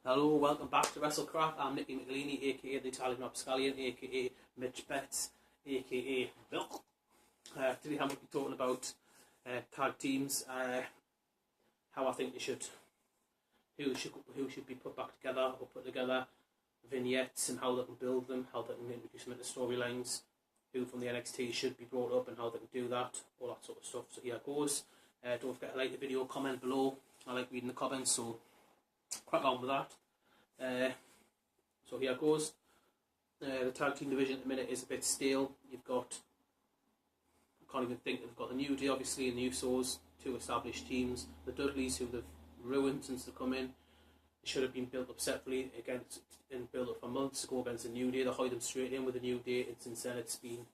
Hello, welcome back to WrestleCrack. I'm Nicky McLeany, aka the Italian Rapscallion, aka Mitch Betts, aka Bill. Today I'm going to be talking about tag teams, how I think they should, who should be put back together or put together, vignettes and how they can build them, how they can introduce them into storylines, who from the NXT should be brought up and how they can do that, all that sort of stuff. So here it goes. Don't forget to like the video, comment below. I like reading the comments, so crack on with that. So here it goes. The tag team division at the minute is a bit stale. You've got, I can't even think, they've got the New Day obviously and the Usos, two established teams. The Dudleys, who they've ruined since they've come in, they should have been built up separately against and built up for months ago against the New Day. They hired them straight in with the New Day, and since then it's been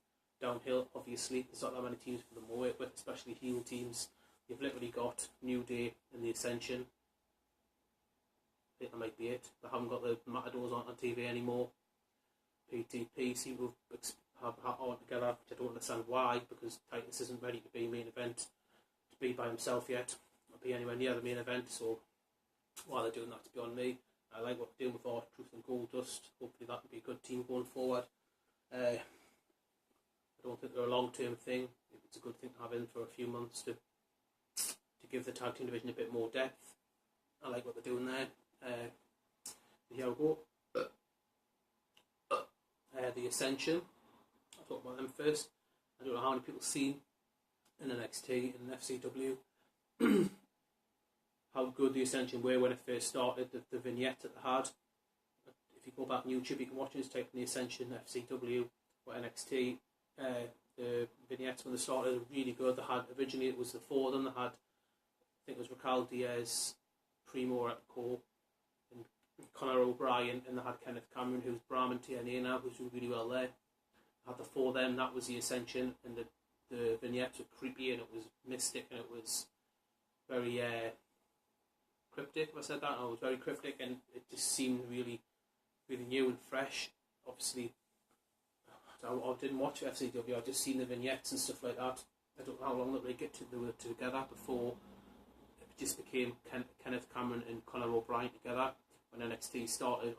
downhill. Obviously, there's not that many teams for them to work with, especially heel teams. You've literally got New Day and the Ascension. I think that might be it. They haven't got the Matadors on TV anymore. PTP seem to have on together, which I don't understand why, because Titus isn't ready to be main event, to be by himself yet, or be anywhere near the main event, so why they're doing that is beyond me. I like what they're doing with our Truth and Goldust. Hopefully that will be a good team going forward. I don't think they're a long-term thing. It's a good thing to have in for a few months to give the tag team division a bit more depth. I like what they're doing there. Here we go. The Ascension. I'll talk about them first. I don't know how many people seen in NXT and FCW how good the Ascension were when it first started. The vignette that they had. If you go back on YouTube, you can watch it. It's taking the Ascension, FCW, or NXT. The vignettes when they started were really good. They had originally it was the four of them. They had, I think it was Raquel Diaz, Primo Epico, and Conor O'Brien, and they had Kenneth Cameron, who's Brahman TNA now, who's doing really well there. Had the four of them, that was the Ascension, and the vignettes were creepy, and it was mystic, and it was very cryptic, if I said that. It was very cryptic, and it just seemed really, really new and fresh. Obviously, I didn't watch FCW, I just seen the vignettes and stuff like that. I don't know how long that they were together before it just became Kenneth Cameron and Conor O'Brien together. When NXT started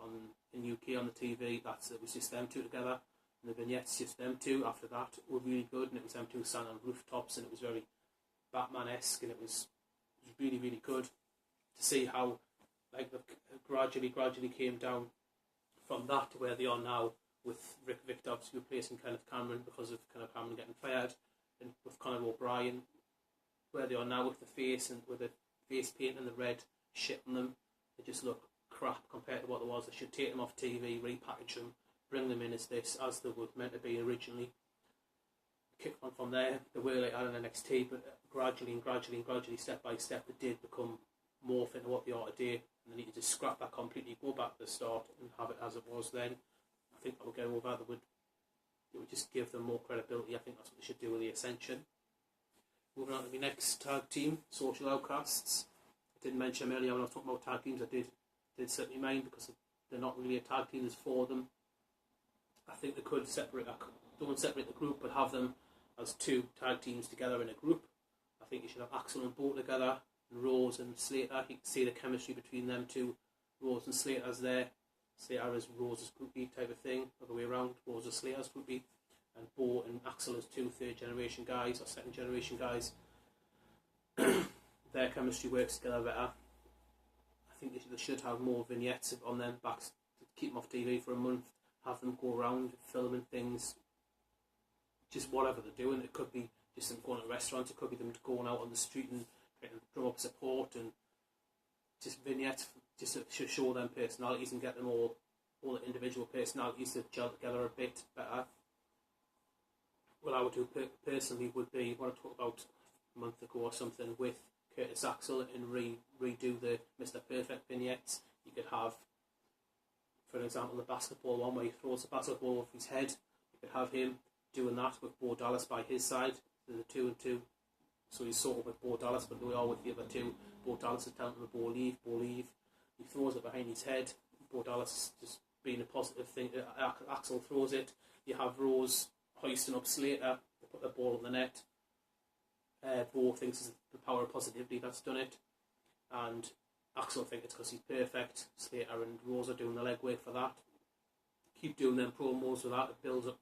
in UK on the TV, it was just them two together, and the vignettes just them two. After that were really good, and it was them two standing on rooftops, and it was very Batman-esque, and it was really, really good to see how like gradually came down from that to where they are now, with Rick Victor obviously replacing Kenneth Cameron because of Kenneth Cameron getting fired, and with Conor O'Brien, where they are now with the face and with the face paint and the red shit on them. They just look crap compared to what there was. They should take them off TV, repackage them, bring them in as they were meant to be originally. Kick on from there. They were like that in NXT, but gradually, step by step, they did become morph into what they are today, and they need to just scrap that completely, go back to the start and have it as it was then. I think that would get over. It would just give them more credibility. I think that's what they should do with the Ascension. Moving on to the next tag team, Social Outcasts. I didn't mention them earlier when I was talking about tag teams. I did certainly mind because they're not really a tag team, there's four of them. I think they could don't separate the group, but have them as two tag teams together in a group. I think you should have Axel and Bo together, and Rose and Slater. You can see the chemistry between them two. Rose and Slater's there. Slater is Rose's groupie type of thing, other way around. Rose is Slater's groupie, and Bo and Axel as two third generation guys or second generation guys. Their chemistry works together better. I think they should have more vignettes on them backs to keep them off TV for a month, have them go around filming things, just whatever they're doing. It could be just them going to restaurants, it could be them going out on the street and drum up support, and just vignettes just to show them personalities and get them all the individual personalities to gel together a bit better. What I would do personally would be what I talked about a month ago or something with Curtis Axel, and redo the Mr. Perfect vignettes. You could have, for example, the basketball one where he throws the basketball off his head. You could have him doing that with Bo Dallas by his side. So the 2 and 2. So he's sort of with Bo Dallas, but we are with the other two. Bo Dallas is telling him to Bo leave. He throws it behind his head. Bo Dallas just being a positive thing. Axel throws it. You have Rose hoisting up Slater to put the ball in the net. Bo thinks it's the power of positivity that's done it, and Axel think it's because he's perfect. Slater and Rose are doing the legwork for that. Keep doing them promos with that. It builds up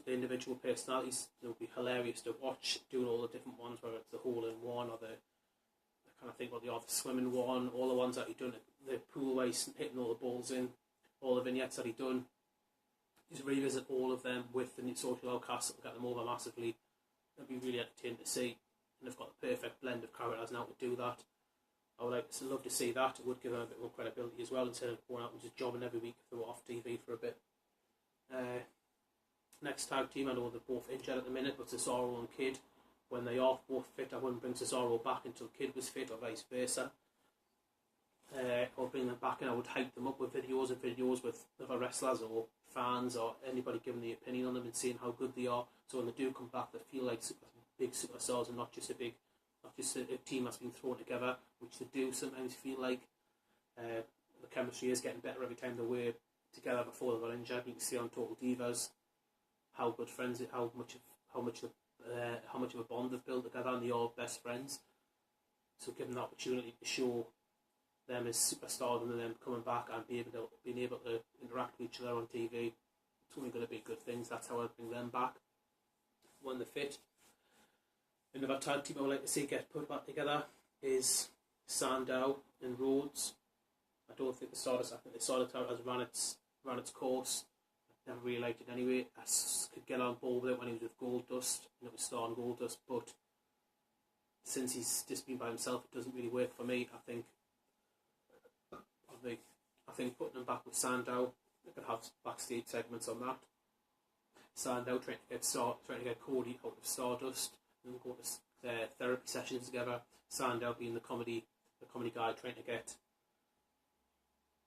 the individual personalities. It'll be hilarious to watch, doing all the different ones, whether it's the hole-in-one or the I kind of think about the swimming one, all the ones that he done, the pool race, hitting all the balls in, all the vignettes that he done. Just revisit all of them with the social outcasts and get them over massively. It'll be really entertaining to see, and they've got the perfect blend of characters now to do that. I would love to see that. It would give them a bit more credibility as well, instead of going out and just jobbing every week if they were off TV for a bit. Next tag team, I know they're both injured at the minute, but Cesaro and Kid, when they are both fit, I wouldn't bring Cesaro back until Kid was fit, or vice versa. Or bring them back, and I would hype them up with videos with other wrestlers or fans or anybody giving the opinion on them and seeing how good they are. So when they do come back, they feel like big superstars and not just a team that's been thrown together, which they do sometimes feel like. The chemistry is getting better every time they were together before they got injured. You can see on Total Divas how good friends, how much of a bond they've built together, and they are best friends. So given the opportunity to show them as superstars and them coming back and being able to interact with each other on TV, it's only going to be good things. That's how I bring them back when they're fit. Another tag team I would like to see get put back together is Sandow and Rhodes. I don't think they started. I think they started out as ran its course. I never really liked it anyway. I could get on board with it when he was with Goldust, and it was starting Goldust, but since he's just been by himself, it doesn't really work for me. I think putting him back with Sandow, they could have backstage segments on that. Sandow trying to get Cody out of Stardust and go to their therapy sessions together. Sandow being the comedy guy, trying to get,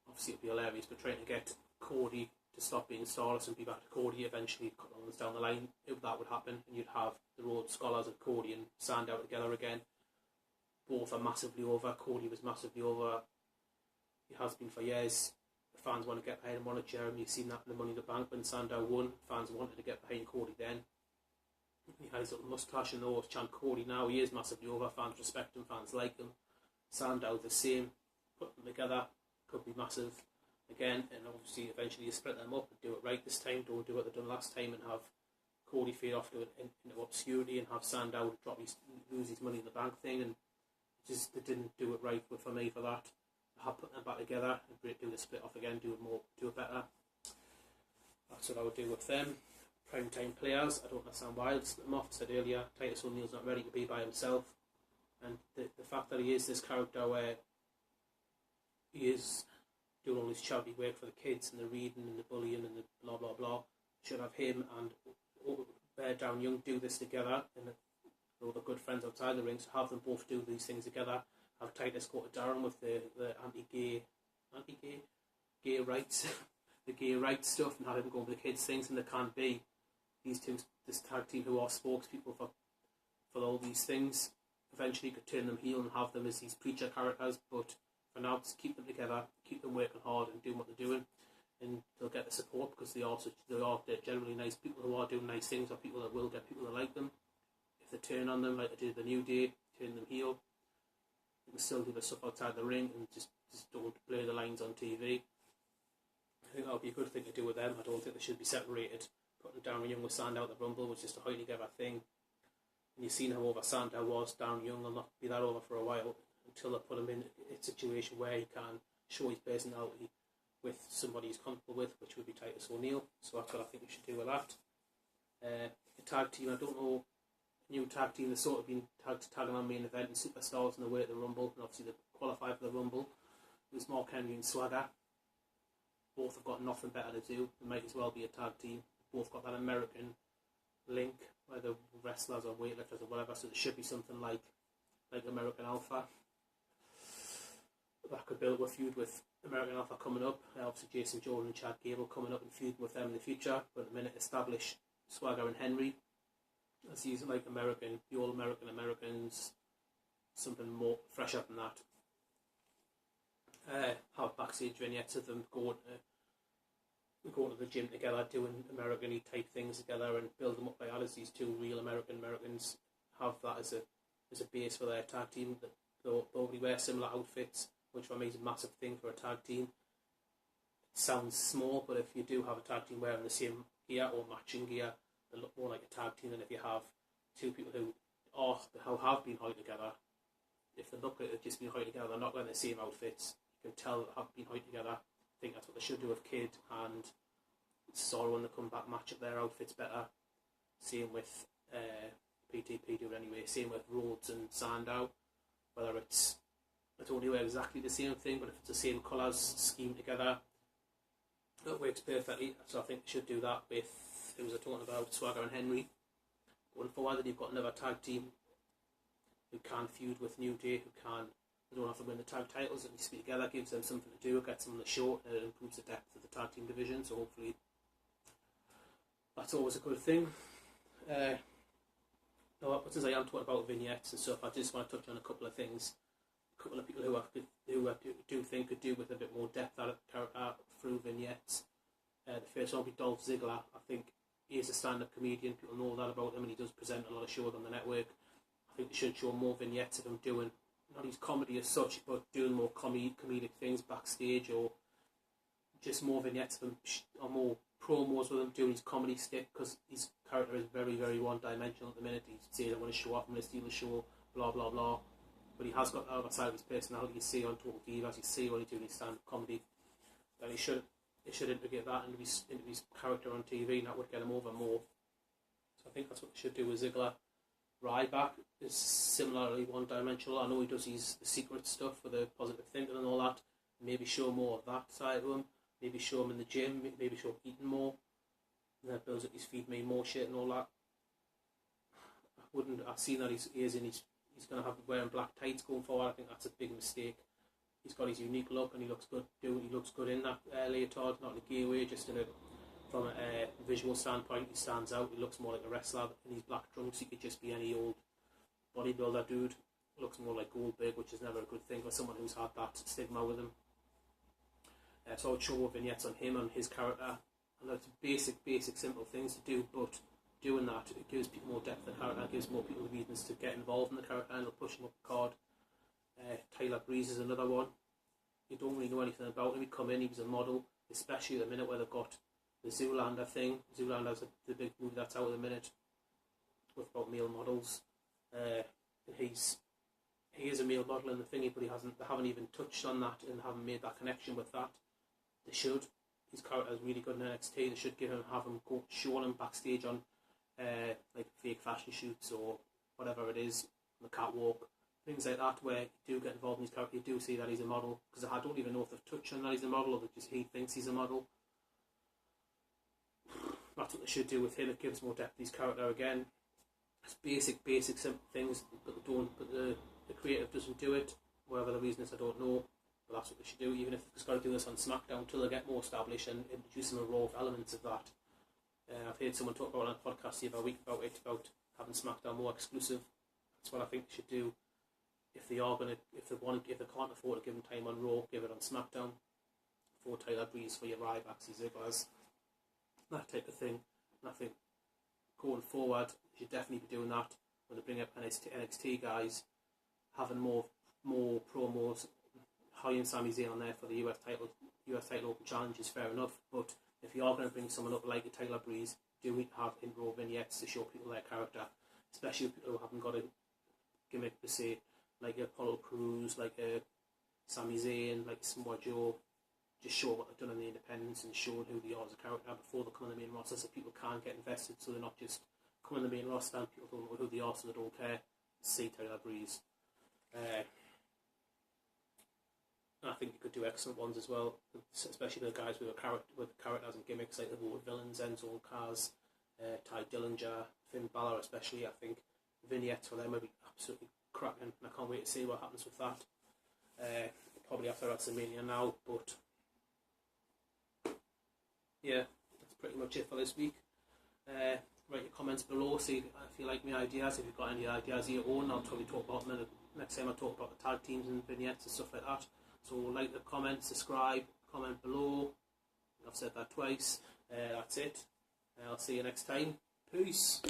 obviously it'd be hilarious, but trying to get Cody to stop being Stardust and be back to Cody eventually, a couple of months down the line. If that would happen, and you'd have the Rhodes Scholars and Cody and Sandow together again. Both are massively over. Cody was massively over. He has been for years. The fans want to get behind him, want to cheer him. You've seen that in the Money in the Bank when Sandow won. Fans wanted to get behind Cody then. He had his little moustache and always chant Cody now. He is massively over. Fans respect him. Fans like him. Sandow the same. Put them together could be massive again. And obviously eventually you split them up and do it right this time. Don't do what they've done last time and have Cody fade off into obscurity and have Sandow lose his Money in the Bank thing. And just they didn't do it right for me for that. I have put them back together and do the split off again, do it better. That's what I would do with them. Primetime players, I don't understand why I split them off. I said earlier, Titus O'Neil's not ready to be by himself, and the fact that he is this character where he is doing all this charity work for the kids and the reading and the bullying and the blah blah blah, should have him and Darren Young do this together, and all the good friends outside the ring, so have them both do these things together. Have Titus go to Darren with the anti-gay rights, the gay rights stuff, and have him go with the kids things, and there can't be this tag team who are spokespeople for all these things. Eventually, you could turn them heel and have them as these preacher characters, but for now, just keep them together, keep them working hard and doing what they're doing, and they'll get the support because they're generally nice people who are doing nice things, or people that will get people that like them. If they turn on them like they did the New Day, turn them heel. You can still do the stuff outside the ring and just don't blur the lines on TV. I think that would be a good thing to do with them. I don't think they should be separated. Putting Darren Young with Sandow at the Rumble was just a highly together thing. And you've seen how over Sandow was. Darren Young will not be that over for a while until they put him in a situation where he can show his personality with somebody he's comfortable with, which would be Titus O'Neil. So that's what I think we should do with that. The tag team, I don't know. New tag team, they've sort of been tagging on main event and superstars on the way to the Rumble, and obviously they qualified for the Rumble. It was Mark Henry and Swagger. Both have got nothing better to do. They might as well be a tag team. Both got that American link, whether wrestlers or weightlifters or whatever, so there should be something like American Alpha. That could build a feud with American Alpha coming up. Obviously Jason Jordan and Chad Gable coming up and feuding with them in the future, but at the minute establish Swagger and Henry as using like the all Americans, something more fresher than that. Have backstage vignettes of them going to the gym together, doing American-y type things together, and build them up by as these two real Americans. Have that as a base for their tag team. they'll already wear similar outfits, which for me is a massive thing for a tag team. It sounds small, but if you do have a tag team wearing the same gear or matching gear, they look more like a tag team than if you have two people who have been hired together. If they look like they've just been hired together, they're not wearing the same outfits. You can tell they have been hired together. I think that's what they should do with Kid and Sorrow when they come back, match up their outfits better. Same with PTP do it anyway. Same with Rhodes and Sandow. Whether it's I don't wear exactly the same thing, but if it's the same colours scheme together, it works perfectly. So I think they should do that with who was I talking about? Swagger and Henry. Going forward, that you've got another tag team who can feud with New Day, they don't have to win the tag titles, and just be together, gives them something to do, gets them on the show, and it improves the depth of the tag team division. So hopefully that's always a good thing. Since I am talking about vignettes and stuff, I just want to touch on a couple of things. A couple of people who I do think could do with a bit more depth out of character through vignettes. The first one would be Dolph Ziggler. I think he is a stand-up comedian. People know that about him, and he does present a lot of shows on the network. I think they should show more vignettes of him doing, not his comedy as such, but doing more comedic things backstage, or just more vignettes of him, or more promos with him doing his comedy stick, because his character is very, very one-dimensional at the minute. He says, I want to show off, I'm going to steal the show, blah, blah, blah. But he has got the other side of his personality. You see on Total Divas, you see when he's doing his stand-up comedy. Then he should integrate that into his character on TV, and that would get him over more. So I think that's what they should do with Ziggler. Ryback is similarly one-dimensional. I know he does the secret stuff for the positive thinking and all that. Maybe show more of that side to him. Maybe show him in the gym. Maybe show him eating more. And that builds up his feed me more shit and all that. I've seen that he's going to have wearing black tights going forward. I think that's a big mistake. He's got his unique look and he looks good. He looks good in that leotard, not in a gay way, just from a visual standpoint. He stands out. He looks more like a wrestler in his black trunks. He could just be any old bodybuilder dude. He looks more like Goldberg, which is never a good thing for someone who's had that stigma with him. So I would show vignettes on him and his character. And that's basic, simple things to do, but doing that, it gives people more depth in character, it gives more people the reasons to get involved in the character, and it'll push him up the card. Tyler Breeze is another one. You don't really know anything about him. He come in, he was a model, especially at the minute where they've got the Zoolander thing. Zoolander's the big movie that's out at the minute with about male models. He is a male model in the thingy, but they haven't even touched on that and haven't made that connection with that. They should. His character is really good in NXT. They should have him showing him backstage on like fake fashion shoots or whatever it is, on the catwalk, things like that, where you do get involved in his character. You do see that he's a model, because I don't even know if they've touched on that he's a model or that just he thinks he's a model. That's what they should do with him. It gives more depth to his character again. It's basic simple things, but the creative doesn't do it. Whatever the reason is, I don't know. But that's what they should do, even if they've got to do this on SmackDown until they get more established and introduce some raw elements of that. I've heard someone talk about it on a podcast the other week about having SmackDown more exclusive. That's what I think they should do. If they can't afford to give them time on Raw, give it on SmackDown. For Tyler Breeze, for your Rybacks, your Zigglers, that type of thing. And I think going forward, you should definitely be doing that when they bring up NXT guys, having more promos. Hiring Sami Zayn on there for the US title Open Challenge is fair enough, but if you are going to bring someone up like a Tyler Breeze, do have intro vignettes to show people their character, especially people who haven't got a gimmick per se, like Apollo Crews, like a Sami Zayn, like Samoa Joe. Just show what they've done in the independents and show who they are as a character before they come on the main roster, so people can get invested, so they're not just coming on the main roster and people don't know who they are, so they don't care. See Tyler Breeze. I think you could do excellent ones as well, especially the guys with characters and gimmicks like the Road Villains, Enzo and Kaz, Ty Dillinger, Finn Balor especially. I think vignettes for them would be absolutely cracking, and I can't wait to see what happens with that. Probably after WrestleMania now, but yeah, that's pretty much it for this week. Write your comments below, see if you like my ideas. If you've got any ideas of your own, I'll probably talk about them next time I talk about the tag teams and vignettes and stuff like that. So like the comment, subscribe, comment below. I've said that twice. That's it. I'll see you next time. Peace.